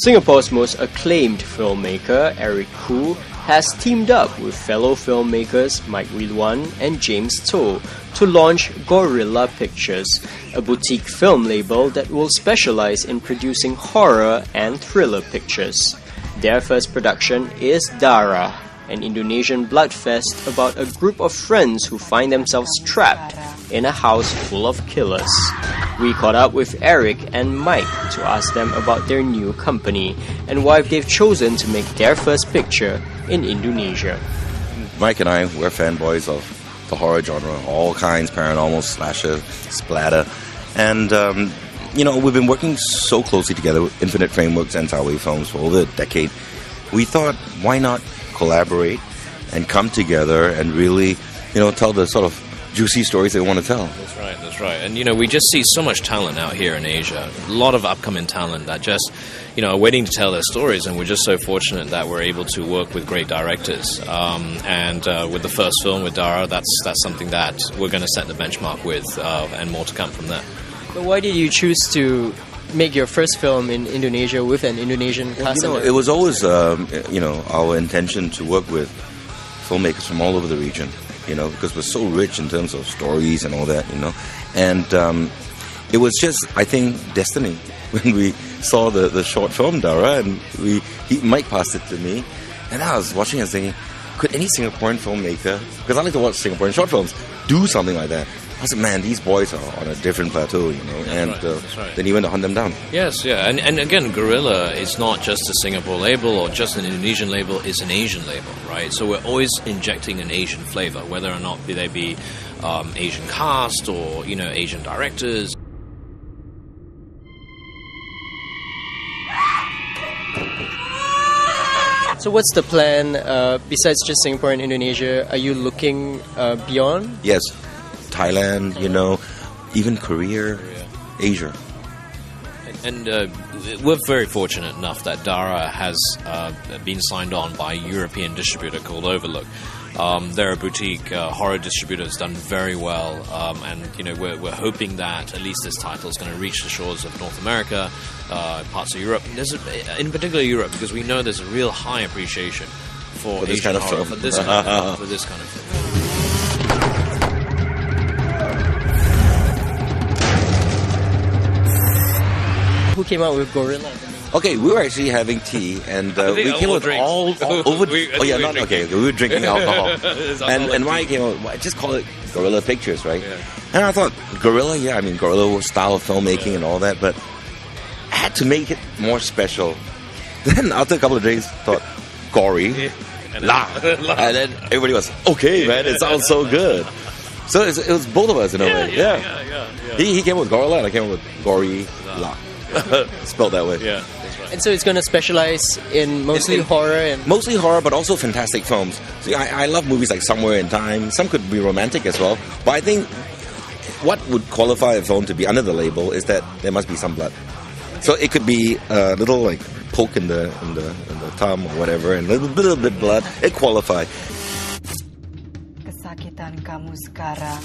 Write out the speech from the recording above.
Singapore's most acclaimed filmmaker, Eric Khoo, has teamed up with fellow filmmakers Wiluan and James Toh to launch Gorylah Pictures, a boutique film label that will specialize in producing horror and thriller pictures. Their first production is Darah, an Indonesian bloodfest about a group of friends who find themselves trapped in a house full of killers. We caught up with Eric and Mike to ask them about their new company and why they've chosen to make their first picture in Indonesia. Mike and I, we're fanboys of the horror genre, all kinds, paranormal, slasher, splatter. And, we've been working so closely together with Infinite Frameworks and Tawai Films for over a decade. We thought, why not collaborate and come together and really, tell the sort of juicy stories they want to tell. That's right. And, we just see so much talent out here in Asia. A lot of upcoming talent that just, are waiting to tell their stories. And we're just so fortunate that we're able to work with great directors. And with the first film, with Darah, that's something that we're going to set the benchmark with, and more to come from there. But why did you choose to make your first film in Indonesia with an Indonesian cast? It was always, our intention to work with filmmakers from all over the region. Because we're so rich in terms of stories and all that, And it was just, I think, destiny when we saw the short film, Darah, and Mike passed it to me. And I was watching and thinking, could any Singaporean filmmaker, because I like to watch Singaporean short films, do something like that? I said, man, these boys are on a different plateau, That's right. Then he went to hunt them down. Yes, yeah. And again, Gorylah is not just a Singapore label or just an Indonesian label, it's an Asian label, right? So we're always injecting an Asian flavor, whether or not they be Asian cast or, Asian directors. So what's the plan, besides just Singapore and Indonesia? Are you looking beyond? Yes. Thailand, even Korea, Asia. And we're very fortunate enough that Darah has been signed on by a European distributor called Overlook. They're a boutique horror distributor that's done very well, and we're hoping that at least this title is going to reach the shores of North America, parts of Europe. In particular Europe, because we know there's a real high appreciation for this kind of horror, film. for this kind of film. Who came out with Gorylah? Okay, we were actually having tea, and we came with all over. We were drinking alcohol, and Mike came out. Just call it Gorylah Pictures, right? Yeah. And I thought Gorylah, Gorylah style of filmmaking and all that, but I had to make it more special. Then after a couple of days, thought gory, la, and then everybody was okay, man. It sounds so good. So it was both of us in a way. Yeah. He came with Gorylah, and I came with Gorylah. Spelled that way. Yeah, that's right. And so it's going to specialize in mostly horror? Mostly horror, but also fantastic films. See, I love movies like Somewhere in Time. Some could be romantic as well. But I think what would qualify a film to be under the label is that there must be some blood. So it could be a little like poke in the thumb or whatever, and a little bit of blood. It qualifies. Kesakitan kamu sekarang